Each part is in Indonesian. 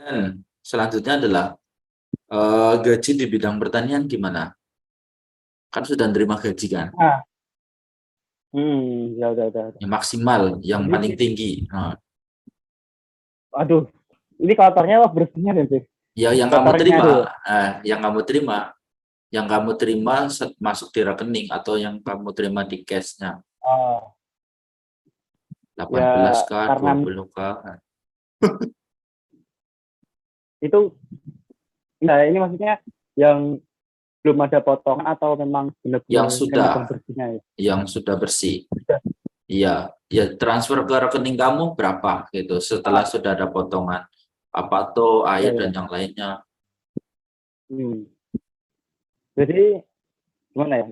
Dan selanjutnya adalah gaji di bidang pertanian gimana? Kan sudah nerima gaji kan? Nah, ya udah. Yang maksimal, yang paling Jadi, tinggi. Nah, aduh, ini kotornya apa bersihnya sih? ya yang kamu Kotornya terima, tuh. yang kamu terima masuk di rekening atau yang kamu terima di cashnya. Oh, 18 ya kah, karena 20 kah? itu, nah ini maksudnya yang belum ada potongan atau memang benar-benar Yang pemegang sudah, bersihnya ya? yang sudah bersih. Sudah. Iya, ya transfer ke rekening kamu berapa gitu setelah Ah, sudah ada potongan apa tuh ya, air dan ya. yang lainnya. Hmm. Jadi gimana ya?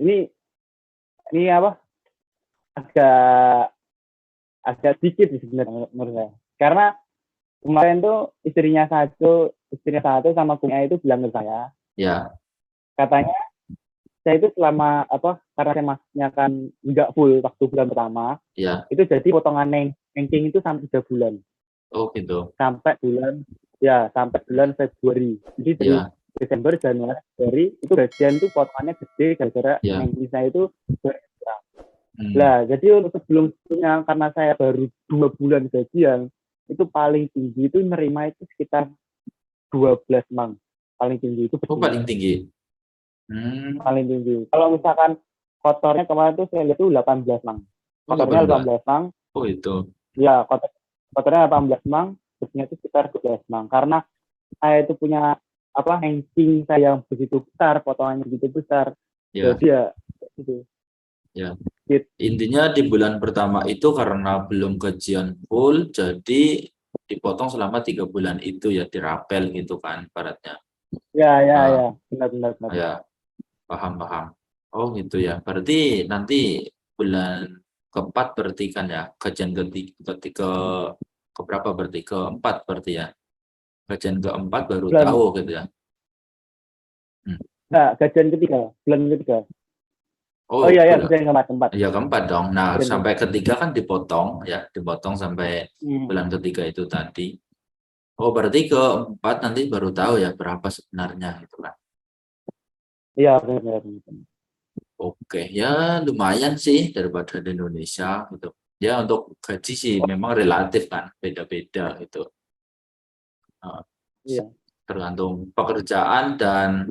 Ini apa? Agak agak dikit sih sebenarnya menurut saya. Karena kemarin tuh istrinya satu sama punya itu bilang ke saya, Ya, katanya saya itu selama apa karena saya masnya kan nggak full waktu bulan pertama, ya. itu jadi potongan nengking itu sampai 3 bulan, Oh gitu. sampai bulan Februari. Jadi dari Ya, Desember, Januari, Februari itu gajian tuh potongannya gede gara-gara ya. nengking saya itu berkurang. Hmm. Lah jadi untuk sebelumnya karena saya baru 2 bulan gajian, itu paling tinggi itu nerima itu sekitar 12 mang, paling tinggi itu Oh bersihnya paling tinggi. Hmm. paling tinggi. Kalau misalkan kotornya kemarin tuh saya lihat tuh 18 mang, Oh kotornya 18. 18 mang, Oh itu. ya kotornya 18 mang, bersihnya itu sekitar 12 mang. Karena saya itu punya apa hanging saya yang begitu besar, potongannya begitu besar, Ya, jadi ya itu ya. gitu. Intinya di bulan pertama itu karena belum gajian full, jadi dipotong selama 3 bulan itu ya dirapel gitu kan, baratnya. Ya, Ah, benar. ya, paham. Oh gitu ya. Berarti nanti bulan keempat berarti kan ya, gajian ke keberapa berarti? Keempat berarti ya. Gajian keempat baru tahu Bulan, gitu ya. Hmm. nah gajian ketiga, bulan ketiga. Oh, Oh iya ya, bulan gajian keempat. ya keempat dong. Nah, Gajian sampai keempat. ketiga kan dipotong ya, dipotong sampai Hmm. bulan ketiga itu tadi. Oh, berarti keempat nanti baru tahu ya berapa sebenarnya gitu kan. Iya benar. Oke, ya lumayan sih daripada di Indonesia gitu. Ya untuk gaji sih memang relatif kan, beda-beda gitu. Eh, Iya. Tergantung pekerjaan dan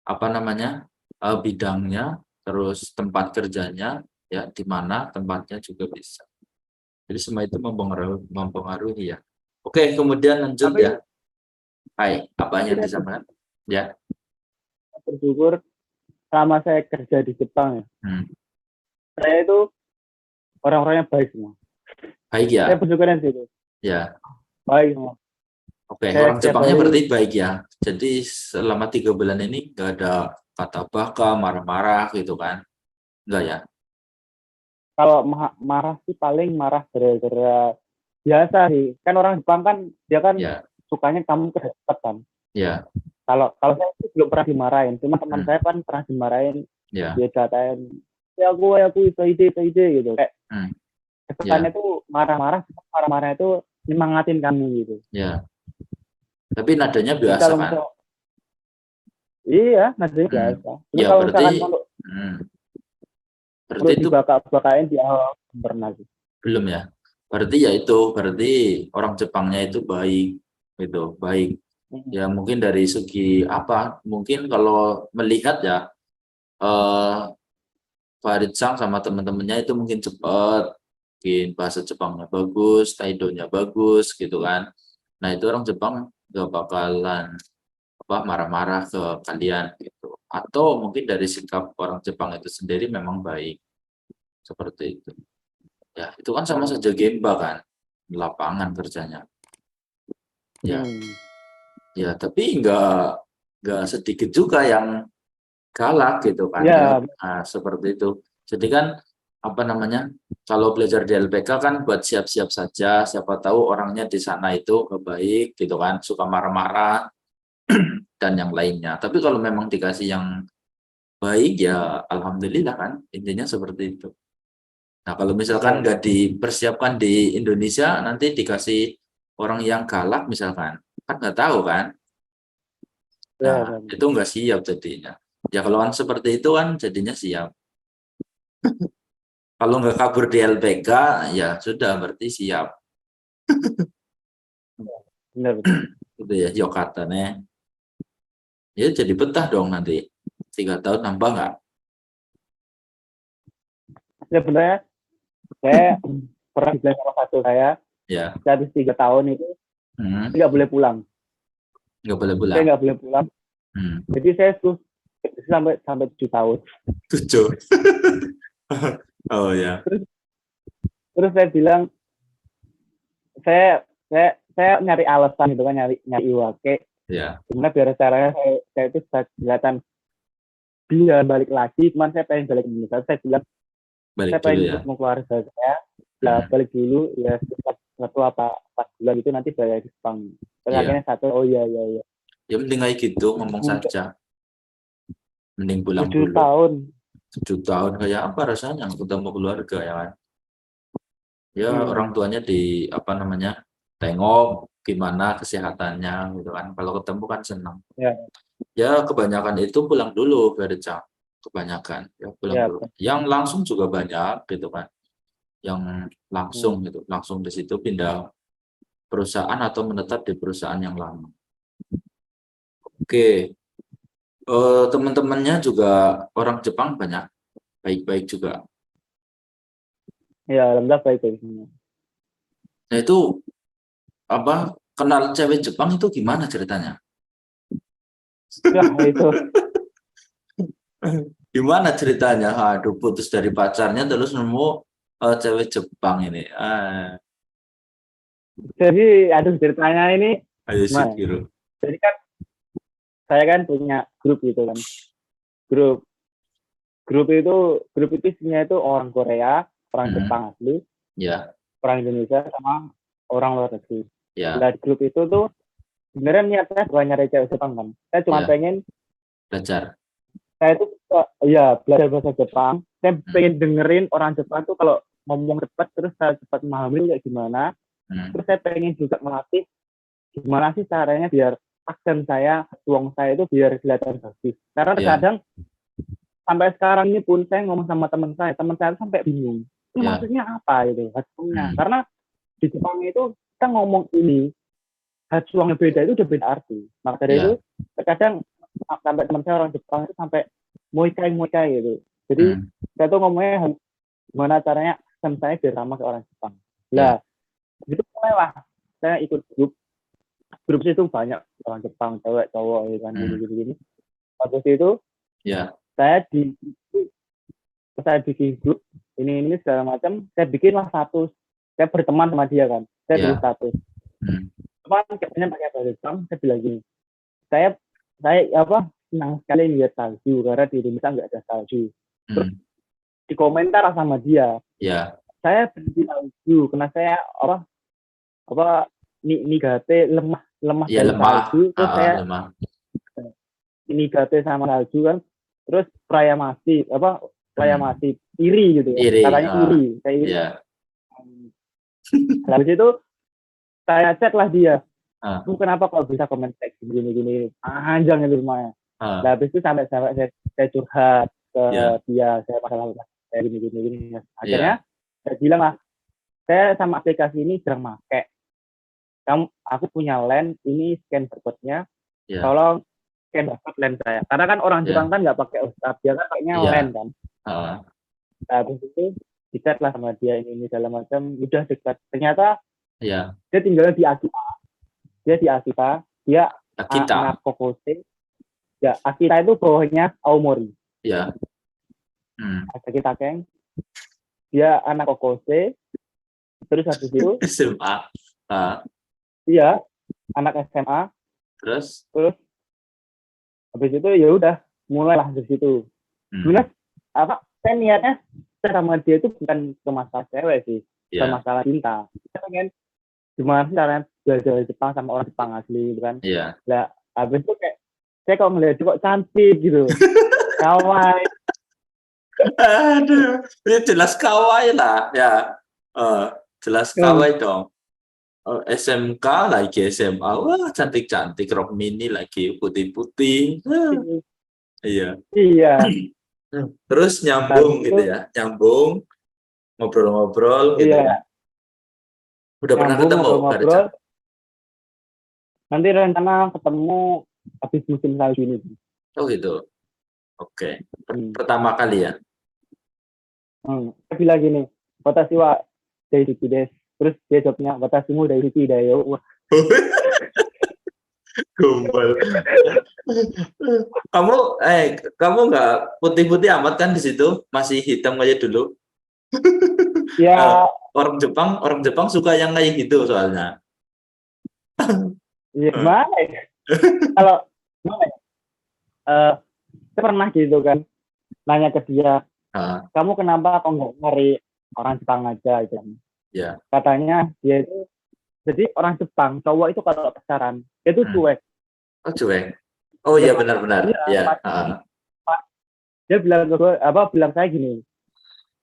apa namanya bidangnya, terus tempat kerjanya, ya di mana tempatnya juga bisa. Jadi semua itu mempengaruhi ya. Oke, kemudian lanjut ya. Tapi Hai, apa tapi yang saya disampaikan? Ya, bersyukur selama saya kerja di Jepang ya, hmm. saya itu orang-orangnya baik semua. Baik Saya ya, bersyukurnya sih itu. ya. Baik semua. Oke, Saya orang tiap Jepangnya hari berarti baik ya. Jadi selama 3 bulan ini nggak ada kata baka, marah-marah gitu kan? Enggak ya? kalau marah sih paling marah gara-gara biasa sih. Kan orang Jepang kan dia kan Ya, sukanya kamu kedekat kan. ya, Kalau kalau saya sih belum pernah dimarahin. Cuma teman hmm, saya kan pernah dimarahin, ya, dia katain aku itu ide gitu. Kayak hmm, kesannya ya, tuh marah-marah itu nyemangatin kamu gitu. ya. Tapi nadanya Jadi biasa kalau kan? misal iya nadanya Hmm. biasa. Cuma Ya kalau berarti, misalkan hmm, berarti untuk itu dibakar-bakain di awal pernah sih. belum ya? Berarti ya itu, berarti orang Jepangnya itu baik, gitu, baik. Ya mungkin dari segi apa? Mungkin kalau melihat ya, eh Farid Sang sama teman-temannya itu mungkin cepat, mungkin bahasa Jepangnya bagus, Taidonya bagus gitu kan. Nah itu orang Jepang gak bakalan apa marah-marah ke kalian gitu. Atau mungkin dari sikap orang Jepang itu sendiri memang baik seperti itu. Ya itu kan sama saja gemba kan, di lapangan kerjanya. Ya, Hmm. ya tapi nggak sedikit juga yang galak gitu kan ya. Ya, Nah, seperti itu. Jadi kan apa namanya, kalau belajar di LPK kan buat siap-siap saja, siapa tahu orangnya di sana itu baik gitu kan, suka marah-marah dan yang lainnya. Tapi kalau memang dikasih yang baik ya alhamdulillah kan, intinya seperti itu. Nah kalau misalkan ya. nggak dipersiapkan di Indonesia nanti dikasih orang yang galak misalkan, kan nggak tahu kan. Ya, Nah, itu nggak siap jadinya. Ya kalau kan seperti itu kan jadinya siap. Kalau nggak kabur di LPK, ya sudah berarti siap. benar betul. Gitu ya, Yokatane. Ya jadi betah dong nanti. 3 tahun nambah nggak? Sebenarnya saya pernah bilang sama satu saya, Ya, habis 3 tahun itu nggak boleh pulang. nggak boleh Saya pulang. nggak boleh pulang. Jadi saya terus sampai sampai 7 tahun. 7. Oh ya, Terus saya bilang saya nyari alasan gitu kan, nyari iwake ya, gimana biar caranya saya itu bisa kelihatan dia balik lagi, cuman saya pengen balik ke Indonesia. Saya bilang balik saya dulu pengen ya. ketemu keluarga saya, ya balik dulu ya sekitar 1 apa 4 bulan itu nanti balik di Jepang. Terus Iya. akhirnya satu, oh iya iya iya. Ya mending kayak gitu, ngomong saja. Mending pulang 7 dulu. tahun. 7 tahun kayak apa rasanya ketemu keluarga ya kan? Ya orang tuanya apa namanya, tengok gimana kesehatannya gitu kan. Kalau ketemu kan senang. Ya, Ya kebanyakan itu pulang dulu Berca. Kebanyakan ya pulang ya. dulu. Yang langsung juga banyak gitu kan. Yang langsung gitu, langsung di situ pindah perusahaan atau menetap di perusahaan yang lama. Oke, teman-temannya juga orang Jepang banyak, baik-baik juga. Ya, alhamdulillah baik-baik semua. Nah itu apa, kenal cewek Jepang itu gimana ceritanya? Wah, itu. Gimana ceritanya? Aduh, putus dari pacarnya terus nemu cewek Jepang ini. Jadi, aduh ceritanya ini Ayo gimana? Sugiro. Jadi kan saya kan punya grup gitu kan. Grup itu isinya itu orang Korea, orang Jepang asli, Ya, orang Indonesia sama orang luar negeri. ya, Nah, di grup itu tuh sebenarnya niatnya bukan nyari cewek Jepang kan. Saya cuma Ya. pengen belajar. saya itu ya belajar bahasa Jepang. Saya pengen dengerin orang Jepang tuh kalau ngomong cepat terus saya cepat memahami kayak gimana. Terus saya pengen juga melatih gimana sih caranya biar aksen saya, tuang saya itu biar kelihatan bagus. Karena Ya. kadang sampai sekarang ini pun saya ngomong sama teman saya sampai bingung. Ini Ya. maksudnya apa itu hasilnya? Karena di Jepang itu kita ngomong ini hasil yang beda itu udah beda arti. Maka dari itu terkadang sampai teman saya orang Jepang itu sampai moikai gitu. Jadi saya tuh ngomongnya gimana caranya aksen saya biar sama ke orang Jepang. Lah, itu mulailah saya ikut grup itu banyak orang Jepang, cewek, cowok, ya kan, gini. Waktu itu, saya bikin grup, ini segala macam, saya bikinlah status, saya berteman sama dia kan, saya bikin status. Cuman katanya pakai bahasa Jepang, saya bilang gini, saya senang sekali lihat salju, karena di Indonesia nggak ada salju. Terus di komentar sama dia, saya benci salju, karena saya nigate lemah dari salju, terus saya nigate sama salju kan, terus prayamasi iri gitu ya, katanya iri, saya iri. Habis itu saya chat lah dia, kenapa kok bisa komen teks gini panjang itu semuanya. Habis itu sampai saya curhat ke dia, saya masalah kayak gini. Akhirnya saya bilang lah, saya sama aplikasi ini jarang pakai. Aku punya LAN, ini scan barcode-nya, tolong scan barcode LAN saya. Karena kan orang Jepang kan nggak pakai WhatsApp, dia kan pakainya LAN kan. Habis itu dicat lah sama dia ini segala macam, udah dekat. Ternyata dia tinggal di Akita. Dia anak Kokose. Ya, Akita itu bawahnya Aomori. Akita Keng. Dia anak Kokose. Terus habis itu SMA. Iya, anak SMA. Terus habis itu ya udah mulailah dari situ. Sebenarnya saya niatnya sama dia itu bukan ke masalah cewek sih, bukan masalah cinta. Saya pengen gimana sih caranya belajar Jepang sama orang Jepang asli gitu kan. Lah habis itu kayak saya kok ngeliat kok cantik gitu. Kawaii. Aduh, ini jelas kawaii lah ya. Jelas kawaii dong. SMK lagi SMA, wah cantik-cantik, rok mini lagi putih-putih. Iya. Iya. Terus nyambung gitu ya, nyambung ngobrol-ngobrol gitu ya. Iya, Udah pernah nyambung ketemu ngobrol-ngobrol. Barca? Nanti rencana ketemu habis musim salju ini. Oh gitu. Oke. Hmm. Pertama kali ya. Saya bilang gini, watashi wa daisuki desu. Terus dia jawabnya, watashimu daisuki da yo. Wah, Gombal. Kamu kamu nggak putih-putih amat kan di situ? Masih hitam aja dulu. ya, Orang Jepang suka yang kayak gitu soalnya. ya gimana ya? Kalau gimana ya? Saya pernah gitu kan, nanya ke dia, Ah, kamu kenapa kok nggak nyari orang Jepang aja gitu. ya. Katanya dia itu, jadi orang Jepang, cowok itu kalau pacaran, itu cuek. Oh cuek. Oh Dia, iya benar-benar. Ya. dia bilang ke gue, bilang saya gini,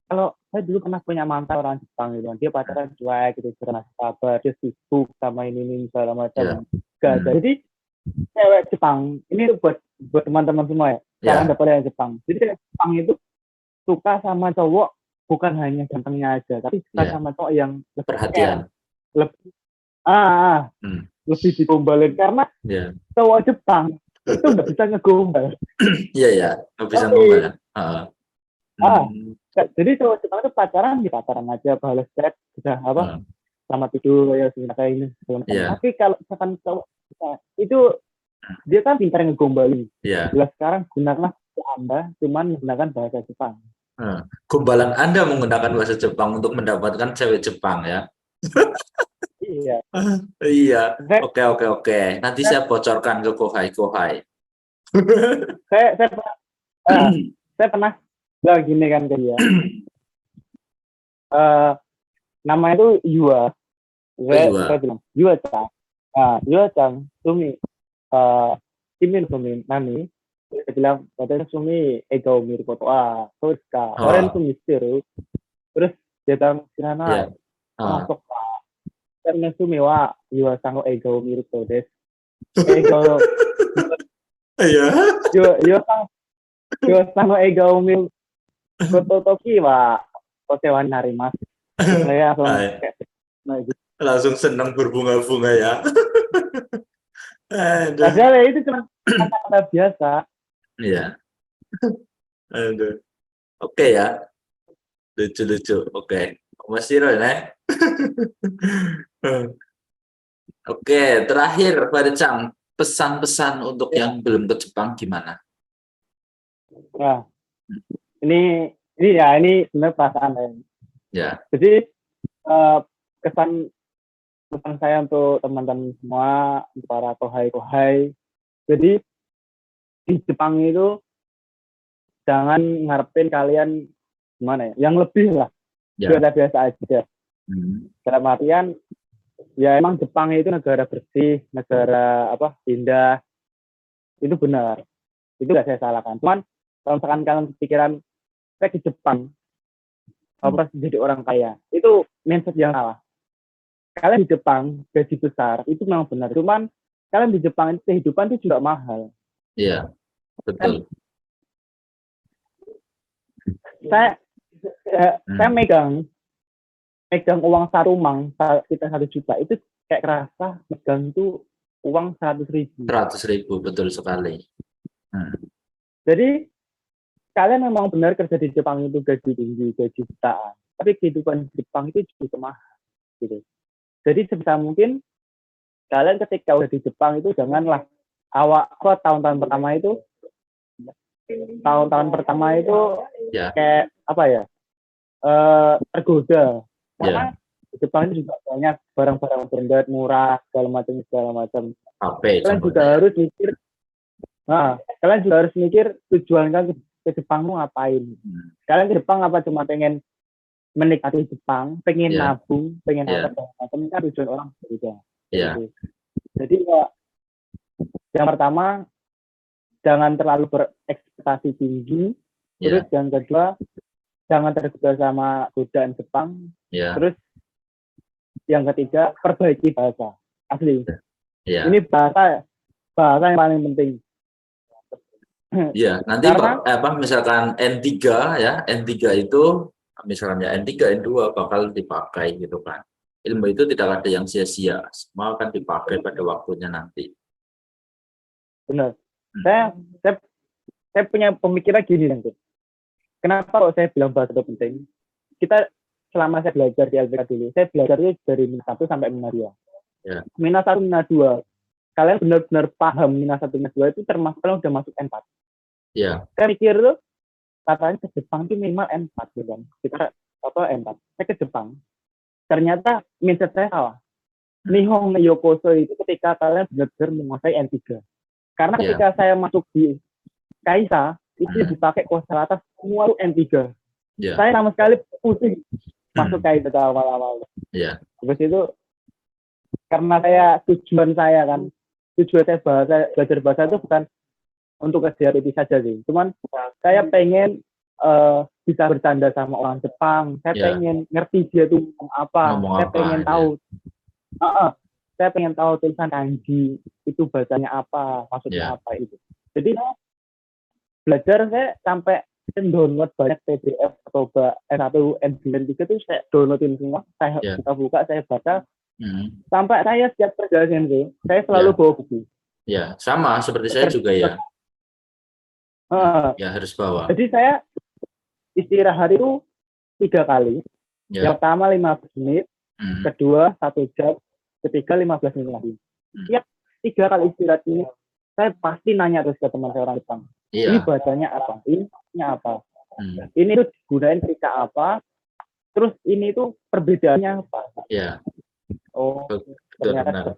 kalau saya dulu pernah punya mantan orang Jepang gitu, dia pacaran cuek gitu, jarang kabar, dia sibuk sama ini segala Ya. macam. Gak ada. Jadi cewek Jepang, ini tuh buat teman-teman semua ya, saran Ya. dari Jepang. Jadi cewek Jepang itu suka sama cowok bukan hanya gantengnya aja, tapi suka Ya. sama cowok yang lebih Perhatian. lebih lebih digombalin karena Ya. cowok Jepang itu nggak bisa ngegombal. Iya ya. Nggak bisa Tapi, ngomong ya. jadi cowok Jepang itu pacaran aja, balas chat, sudah sama tidur ya kayak ini. Yeah. Tapi kalau misalkan cowok itu dia kan pintar ngegombalin. Yeah. Jelas sekarang gunakanlah Anda cuman menggunakan bahasa Jepang. Gombalan Anda menggunakan bahasa Jepang untuk mendapatkan cewek Jepang ya. Iya. Iya. Oke. Nanti saya bocorkan ke Kohai. saya pernah bilang gini kan ke dia. Nama itu Yua. Saya bilang Yua-chan. Yua-chan, Sumi, Kimin Sumi, Nani. Saya bilang, katanya Sumi, Ego Miru Koto. Terus kak, orang itu misteru. Terus dia bilang, Kirana, masuk kak. Karena Sumi wa Yua Sango Ego Miru Koto desu. Ego. Iya. Yua Sango Ego Miru Koto Toki wa Kotewa narimasu. Saya langsung senang berbunga-bunga ya. Padahal itu cuma kata-kata biasa. Iya. Aduh. Oke ya. Lucu. Oke. Masih Roy, nih. Oke, terakhir pada Cang, pesan-pesan untuk yang belum ke Jepang gimana? Nah, ini sebenarnya perasaan ya. Jadi kesan saya untuk teman-teman semua, para kohai. Jadi di Jepang itu jangan ngarepin kalian gimana ya, yang lebih lah, biasa aja. Dalam artian ya emang Jepang itu negara bersih, negara indah, itu benar, itu gak saya salahkan. Cuman kalau misalkan kalian pikiran saya di Jepang harus jadi orang kaya, itu mindset yang salah. Kalian di Jepang gaji besar itu memang benar, cuman kalian di Jepang itu kehidupan itu juga mahal. Iya, betul. Saya megang uang satu mang kita 1 juta itu kayak kerasa megang itu uang 100.000. 100.000 betul sekali. Jadi kalian memang benar kerja di Jepang itu gaji tinggi, gaji jutaan, tapi kehidupan di Jepang itu juga mahal gitu. Jadi sebisa mungkin kalian ketika udah di Jepang itu janganlah tahun-tahun pertama itu kayak tergoda karena di Jepang itu juga banyak barang-barang branded murah segala macam. Kalian juga harus mikir tujuan kalian ke Jepang mau ngapain. Kalian ke Jepang apa cuma pengen menikmati Jepang, pengen nabung, pengen macam kan tujuan orang berbeda. Jadi yang pertama jangan terlalu berekspektasi tinggi. Terus yang kedua jangan tergoda sama godaan Jepang. Terus yang ketiga perbaiki bahasa asli. Ya. Ini bahasa yang paling penting. Ya, nanti misalkan N3 ya, N3 itu misalnya N3, N2 bakal dipakai gitu kan. Ilmu itu tidak ada yang sia-sia, semua akan dipakai pada waktunya nanti. Benar. Saya punya pemikiran gini nanti. Kenapa kok saya bilang bahasa itu penting? Kita selama saya belajar di LPK dulu, saya belajar itu dari minus 1 sampai minus 2. Ya. Minus 1, minus 2. Kalian benar-benar paham minus 1, minus 2 itu termasuk kalian udah masuk N4. Ya. Saya mikir tuh, katanya ke Jepang itu minimal N4 gitu kan. Kita N4. Saya ke Jepang. Ternyata mindset saya salah. Nihon Yokoso itu ketika kalian benar-benar menguasai N3. Karena ketika saya masuk di Kaisa, itu dipakai kosakata semua itu N3. Saya sama sekali pusing masuk Kaisa awal-awal. Terus itu karena tujuan saya belajar bahasa itu bukan untuk kejar itu saja sih. Cuman saya pengen bisa bercanda sama orang Jepang. Saya pengen ngerti dia tuh ngomong apa. Saya pengen tahu. Saya pengen tahu tulisan kanji itu bacanya apa, maksudnya apa itu. Jadi belajar saya sampai download banyak PDF atau N1, N2, N3 itu saya downloadin semua. Saya buka, saya baca. Sampai saya setiap perjalanan itu, saya selalu bawa buku. Ya, sama seperti saya juga ya. Ya harus bawa. Jadi saya istirahat itu 3 kali. Yang pertama 15 menit, kedua 1 jam, ketiga 15 menit lagi. Tiap 3 kali istirahat ini, saya pasti nanya terus ke teman saya orang Jepang. Ini bacanya apa? Ini apa? Ini tuh digunain ketika apa? Terus ini tuh perbedaannya apa? Iya. Oh, benar.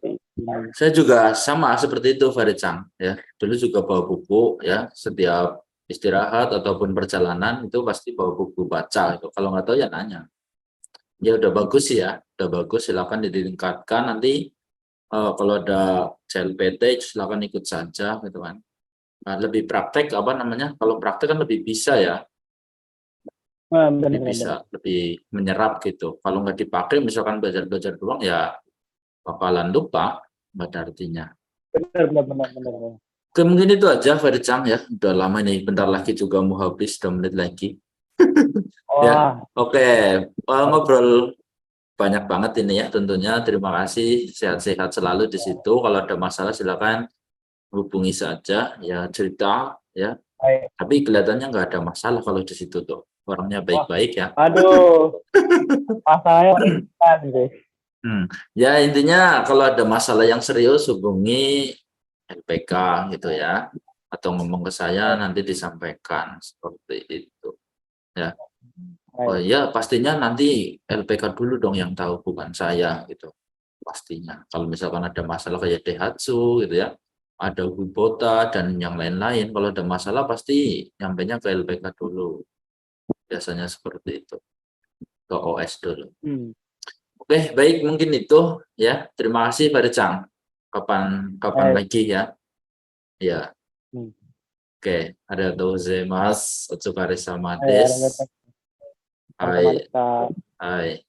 Saya juga sama seperti itu, Farid Chang. Ya, dulu juga bawa buku ya. Setiap istirahat ataupun perjalanan itu pasti bawa buku baca. Itu kalau nggak tahu ya nanya. Ya udah bagus ya, udah bagus. Silakan ditingkatkan nanti. Kalau ada CLPT silakan ikut saja, gitu kan. Nah, lebih praktek Kalau praktek kan lebih bisa ya. Lebih menyerap gitu. Kalau nggak dipakai misalkan belajar doang ya bakalan lupa pada artinya. Benar. Oke, mungkin itu aja Farid Chang ya. Udah lama nih, bentar lagi juga mau habis, 2 menit lagi. Ya, oke. Ngobrol banyak banget ini ya tentunya. Terima kasih, sehat-sehat selalu di situ. Kalau ada masalah silakan hubungi saja ya, cerita ya. Tapi kelihatannya nggak ada masalah kalau di situ tuh. Orangnya baik-baik ya. Aduh. Masalahnya deh. Ya intinya kalau ada masalah yang serius hubungi LPK gitu ya, atau ngomong ke saya nanti disampaikan seperti itu ya. Oh ya pastinya nanti LPK dulu dong yang tahu, bukan saya gitu pastinya. Kalau misalkan ada masalah kayak Daihatsu gitu ya, ada Kubota dan yang lain-lain, kalau ada masalah pasti nyampainya ke LPK dulu, biasanya seperti itu, ke OS dulu. Oke, baik, mungkin itu ya. Terima kasih Pak Chang. Kapan lagi ya? Ya. Oke, arigatou gozaimasu. Otsukare sama desu. Hai.